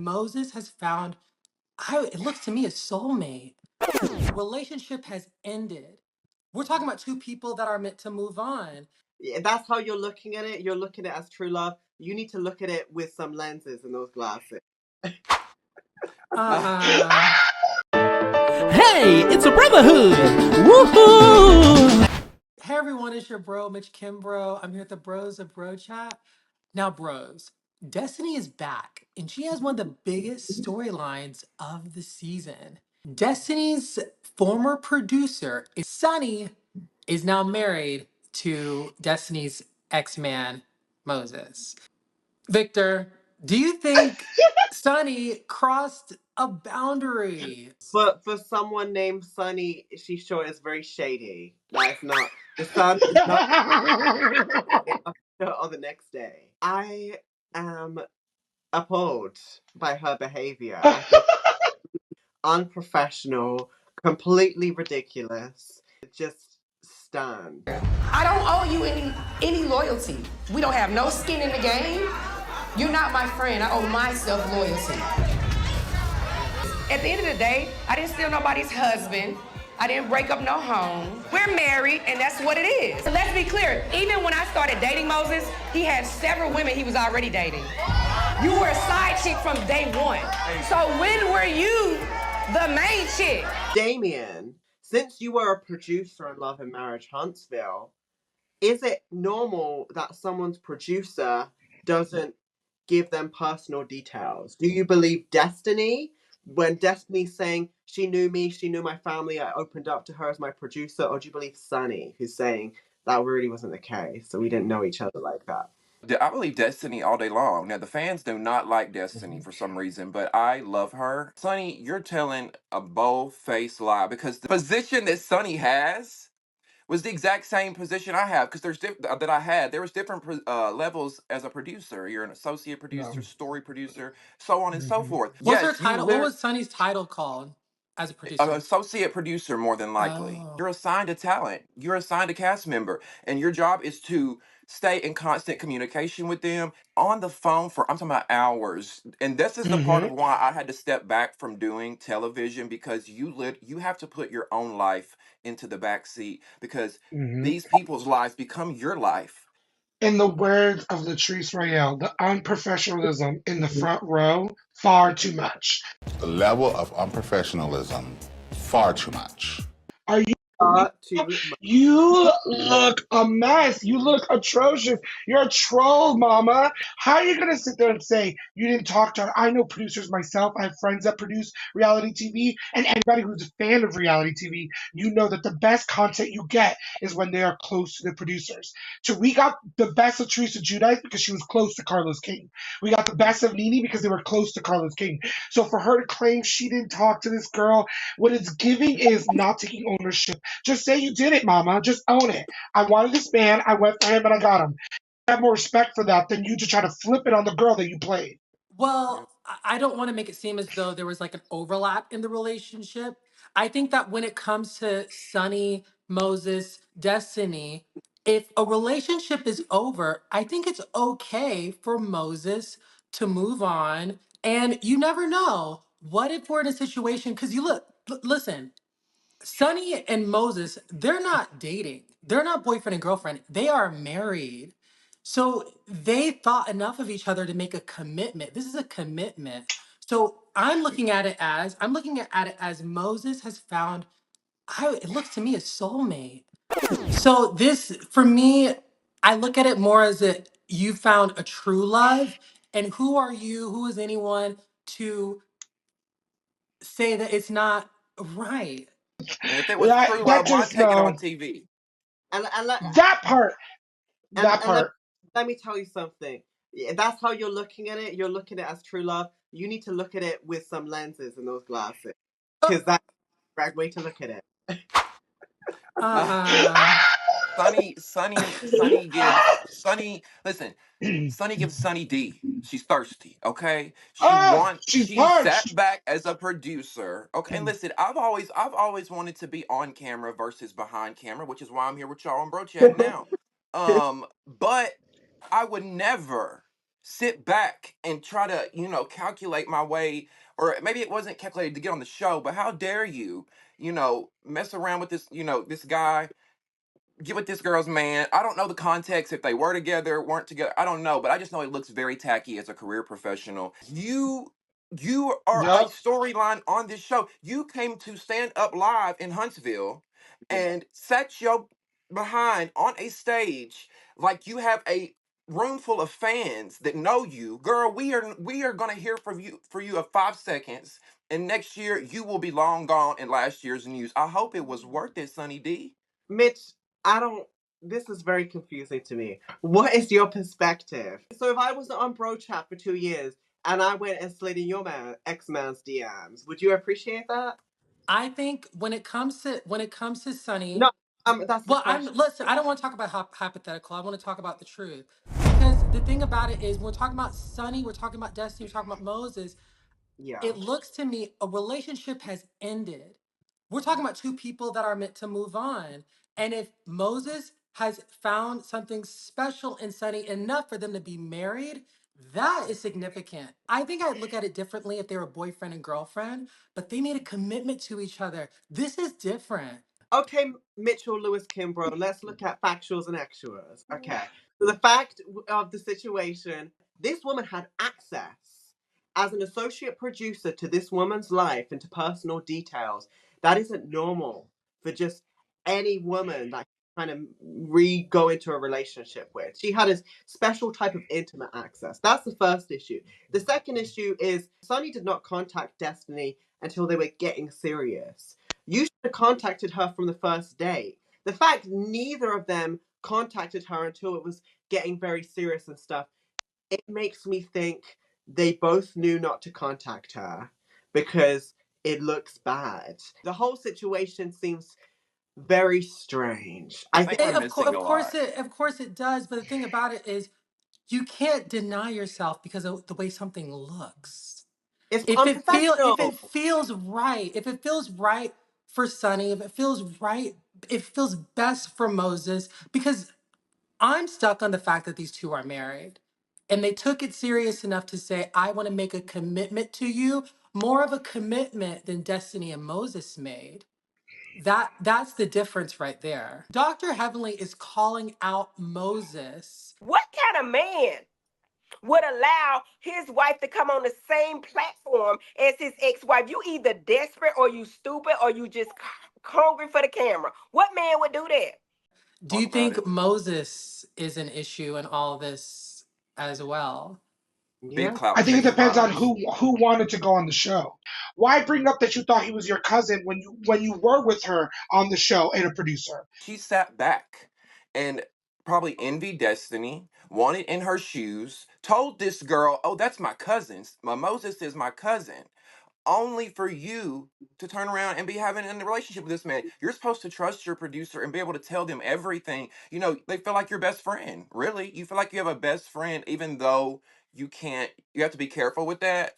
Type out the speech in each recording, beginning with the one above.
Moses has found, it looks to me, a soulmate. Relationship has ended. We're talking about two people that are meant to move on. Yeah, that's how you're looking at it. You're looking at it as true love. You need to look at it with some lenses and those glasses. Hey, it's a brotherhood. Woohoo! Hey everyone, it's your bro, Mitch Kimbro. I'm here at the Bros of Bro Chat. Now, bros, Destiny is back, and she has one of the biggest storylines of the season. Destiny's former producer, Sunni, is now married to Destiny's ex-man, Moses. Victor, do you think Sunni crossed a boundary? But for someone named Sunny, she's sure is very shady. That's not the sun is not on the next day. I am appalled by her behavior. I think unprofessional, completely ridiculous. Just stunned. I don't owe you any loyalty. We don't have no skin in the game. You're not my friend. I owe myself loyalty. At the end of the day, I didn't steal nobody's husband. I didn't break up no home. We're married, and that's what it is. And let's be clear, even when I started dating Moses, he had several women he was already dating. You were a side chick from day one. So when were you the main chick? Damien, since you were a producer on Love Marriage Huntsville, is it normal that someone's producer doesn't give them personal details? Do you believe Destiny? When Destiny's saying she knew me, she knew my family, I opened up to her as my producer, or do you believe Sunny, who's saying that really wasn't the case, so we didn't know each other like that? I believe Destiny all day long. Now, the fans do not like Destiny for some reason, but I love her. Sonny, you're telling a bold-faced lie because the position that Sonny has was the exact same position I have because that I had. There was different levels as a producer. You're an associate producer, story producer, so on and so forth. What's her Yes, you title? What literally was Sunny's title called as a producer? associate producer more than likely. Oh. You're assigned a talent. You're assigned a cast member, and your job is to stay in constant communication with them on the phone for I'm talking about hours. And this is the part of why I had to step back from doing television because you have to put your own life into the back seat because these people's lives become your life. In the words of Latrice Royale, the unprofessionalism in the front row, far too much. The level of unprofessionalism, far too much. Are you? Too much. You look a mess. You look atrocious. You're a troll, mama. How are you going to sit there and say you didn't talk to her? I know producers myself. I have friends that produce reality TV. And anybody who's a fan of reality TV, you know that the best content you get is when they are close to the producers. So we got the best of Teresa Giudice because she was close to Carlos King. We got the best of Nene because they were close to Carlos King. So for her to claim she didn't talk to this girl, what it's giving is not taking ownership. Just say you did it, mama. Just own it. I wanted this man. I went for him and I got him. I have more respect for that than you to try to flip it on the girl that you played. Well, I don't want to make it seem as though there was like an overlap in the relationship. I think that when it comes to Sunny, Moses, Destiny, if a relationship is over, I think it's okay for Moses to move on. And you never know. What if we're in a situation? Because listen, Sunny and Moses, they're not dating. They're not boyfriend and girlfriend. They are married. So they thought enough of each other to make a commitment. This is a commitment. So I'm looking at it as Moses has found, it looks to me, a soulmate. So this, for me, I look at it more as you found a true love. And who are you? Who is anyone to say that it's not right? And if it was true That love, why just take it no. on TV? That part. That And part. let me tell you something. Yeah, that's how you're looking at it. You're looking at it as true love. You need to look at it with some lenses and those glasses. Because that's the right way to look at it. Listen, Sunny gives Sunny D. She's thirsty, okay? She's She parched. sat back as a producer. Okay, and listen, I've always wanted to be on camera versus behind camera, which is why I'm here with y'all on Bro Chat now. But I would never sit back and try to, calculate my way, or maybe it wasn't calculated to get on the show, but how dare you, mess around with this, this guy, get with this girl's man. I don't know the context if they were together, weren't together. I don't know, but I just know it looks very tacky as a career professional. You are a Yep. storyline on this show. You came to stand up live in Huntsville and sat your behind on a stage like you have a room full of fans that know you. Girl, we are gonna hear from you for you of 5 seconds. And next year you will be long gone in last year's news. I hope it was worth it, Sunny D. Mitch, I don't. This is very confusing to me. What is your perspective? So if I was on Bro Chat for 2 years and I went and slid in your ex-man's DMs, would you appreciate that? I think when it comes to Sunny, No, that's the well, question. listen. I don't want to talk about hypothetical. I want to talk about the truth, because the thing about it is, when we're talking about Sunny, we're talking about Destiny, we're talking about Moses. Yeah. It looks to me a relationship has ended. We're talking about two people that are meant to move on. And if Moses has found something special in Sunny enough for them to be married, that is significant. I think I'd look at it differently if they were boyfriend and girlfriend, but they made a commitment to each other. This is different. Okay, Mitchell, Lewis, Kimbrough, let's look at factuals and actuals. Okay. So the fact of the situation, this woman had access as an associate producer to this woman's life and to personal details. That isn't normal for just any woman that kind of go into a relationship with. She had a special type of intimate access. That's the first issue. The second issue is Sunny did not contact Destiny until they were getting serious. You should have contacted her from the first date. The fact neither of them contacted her until it was getting very serious and stuff, it makes me think they both knew not to contact her because it looks bad. The whole situation seems very strange. I I think think we're missing Of a course lot. it does. But the thing about it is, you can't deny yourself because of the way something looks. it's If it unprofessional. feels right, if it feels right for Sunny, if it feels right, it feels best for Moses, because I'm stuck on the fact that these two are married. And they took it serious enough to say, I want to make a commitment to you, more of a commitment than Destiny and Moses made. That's the difference right there. Dr. Heavenly is calling out Moses. What kind of man would allow his wife to come on the same platform as his ex-wife? You either desperate or you stupid or you just hungry for the camera. What man would do that? Do Talk you about it. think Moses is an issue in all this as well? Big Yeah. I clout think it chaser depends on vibes. who wanted to go on the show. Why bring up that you thought he was your cousin when you were with her on the show and a producer? She sat back and probably envied Destiny, wanted in her shoes, told this girl, oh, that's my cousin. My Moses is my cousin. Only for you to turn around and be having a relationship with this man. You're supposed to trust your producer and be able to tell them everything. They feel like your best friend. Really? You feel like you have a best friend, even though you can't, you have to be careful with that.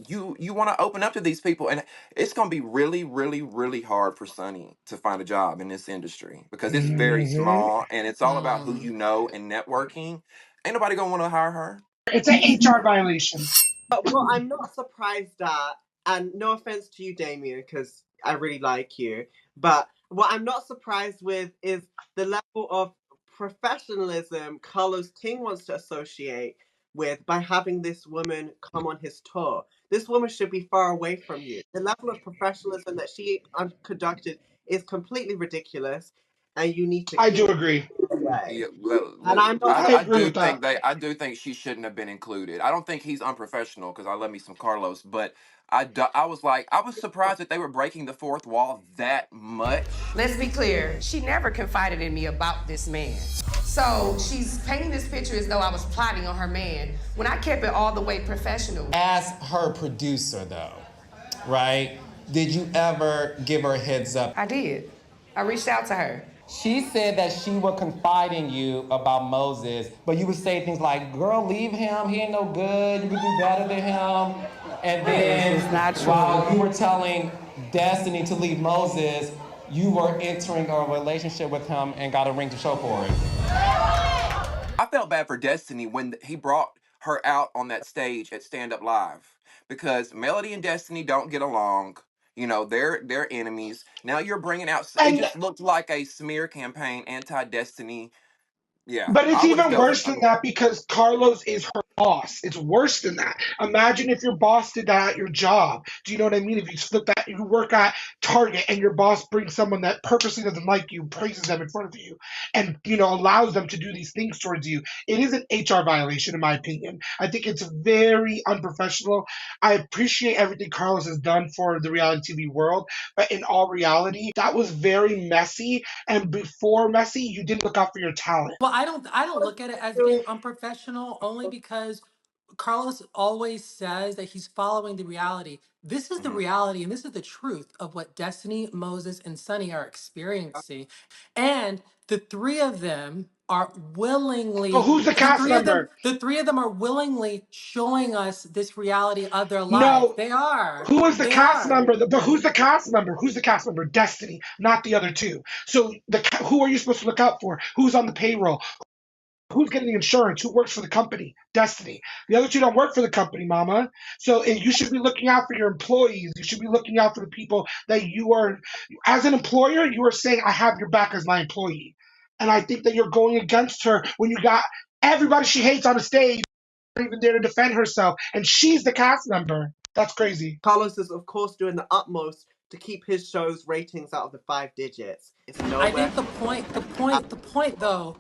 You want to open up to these people, and it's going to be really, really, really hard for Sonny to find a job in this industry because it's very Hmm. small and it's all about who Mm. you know and networking. Ain't nobody gonna want to hire her. It's an HR violation. But what I'm not surprised at, and no offense to you, Damien, because I really like you, but what I'm not surprised with is the level of professionalism Carlos King wants to associate with by having this woman come on his tour. This woman should be far away from you. The level of professionalism that she conducted is completely ridiculous, and you need to I keep do agree. it away. Yeah, And I'm not I agree with that. I do think she shouldn't have been included. I don't think he's unprofessional because I love me some Carlos, but I was surprised that they were breaking the fourth wall that much. Let's be clear. She never confided in me about this man. So she's painting this picture as though I was plotting on her man when I kept it all the way professional. As her producer, though, right? Did you ever give her a heads up? I did. I reached out to her. She said that she would confide in you about Moses, but you would say things like, girl, leave him, he ain't no good, you could do better than him. And then It's not true. while you were telling Destiny to leave Moses, you were entering a relationship with him and got a ring to show for it. I felt bad for Destiny when he brought her out on that stage at Stand Up Live because Melody and Destiny don't get along. You know, they're enemies. Now you're bringing out. It And just looked like a smear campaign, anti-Destiny. Yeah, but it's I would have even dealt worse with. than that because Carlos is her boss. It's worse than that. Imagine if your boss did that at your job. Do you know what I mean? If you flip that, you work at Target and your boss brings someone that purposely doesn't like you, praises them in front of you, and allows them to do these things towards you. It is an HR violation, in my opinion. I think it's very unprofessional. I appreciate everything Carlos has done for the reality TV world, but in all reality, that was very messy. And before messy, you didn't look out for your talent. Well, I don't look at it as being unprofessional only because Carlos always says that he's following the reality. This is the Mhm. reality and this is the truth of what Destiny, Moses, and Sunny are experiencing. And the three of them are So willingly who's the cast member? the three of them are willingly showing us this reality of their life. No, They are. who is the They cast are. member? But who's the cast member? Who's the cast member? Destiny, not the other two. So who are you supposed to look out for? Who's on the payroll? Who's getting the insurance? Who works for the company? Destiny. The other two don't work for the company, mama. So you should be looking out for your employees. You should be looking out for the people that you are, as an employer, you are saying, I have your back as my employee. And I think that you're going against her when you got everybody she hates on the stage, not even there to defend herself. And she's the cast member. That's crazy. Carlos is, of course, doing the utmost to keep his show's ratings out of the 5 digits. It's I nowhere. think the point though,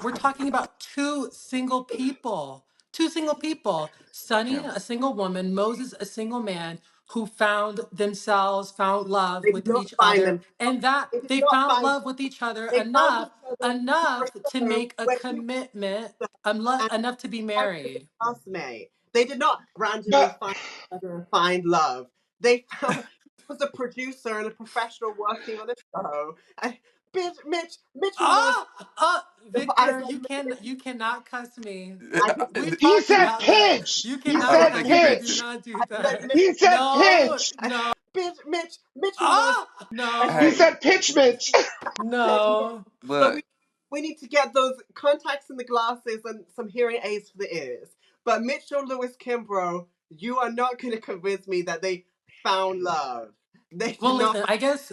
we're talking about two single people. Two single people. Sunny, Yeah. a single woman, Moses, a single man who found themselves, found love They did with not each find other, them. and that They did they not found find. love with each other They found enough, each other enough for a to show make a where he commitment, and enough to be married his married. classmate. They did not randomly But find each other and find love. They found he was a producer and a professional working on a show. And Mitchell Lewis. Oh, oh, I Victor, said you cannot cuss me. I did We've he talked said about that. pitch. You He I cannot don't said think cuss you me. meant Do to. pitch. not do I said that. He said No, pitch. no. Mitchell Lewis. Oh, He no, Hey, said pitch, Mitch. no. But look. we need to get those contacts in the glasses and some hearing aids for the ears. But Mitchell Lewis Kimbrough, you are not going to convince me that they found love. They Well, did not. listen, I guess,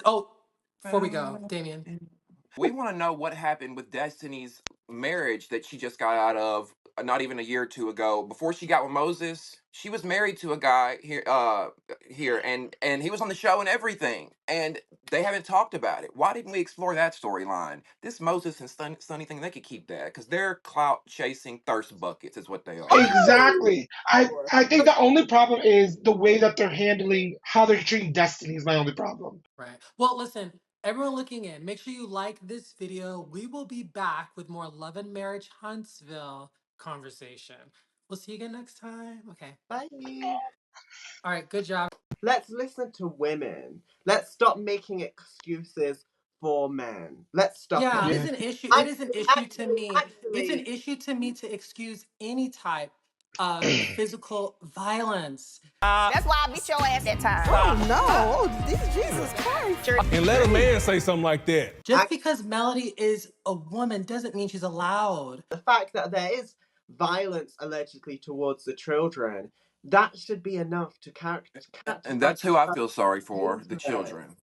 before we go, Damien. We want to know what happened with Destiny's marriage that she just got out of not even a year or two ago. Before she got with Moses, she was married to a guy here and he was on the show and everything. And they haven't talked about it. Why didn't we explore that storyline? This Moses and Sunny thing, they could keep that because they're clout chasing thirst buckets is what they are. Exactly. Oh! I think the only problem is the way that they're handling how they're treating Destiny is my only problem. Right. Well, listen, everyone looking in, make sure you like this video. We will be back with more Love and Marriage Huntsville conversation. We'll see you again next time. Okay. Bye. All right. Good job. Let's listen to women. Let's stop making excuses for men. Let's stop Yeah, it. it's Yeah. an issue. It is an Actually, issue to actually, me. It's an actually, issue to me to excuse any type of physical violence. That's why I beat your ass that time. Oh no! Oh, Jesus Christ! And let a man say something like that. Just because Melody is a woman doesn't mean she's allowed. the fact that there is violence allegedly towards the children, that should be enough to And characterize that's who I feel sorry her for, the dangerous. children.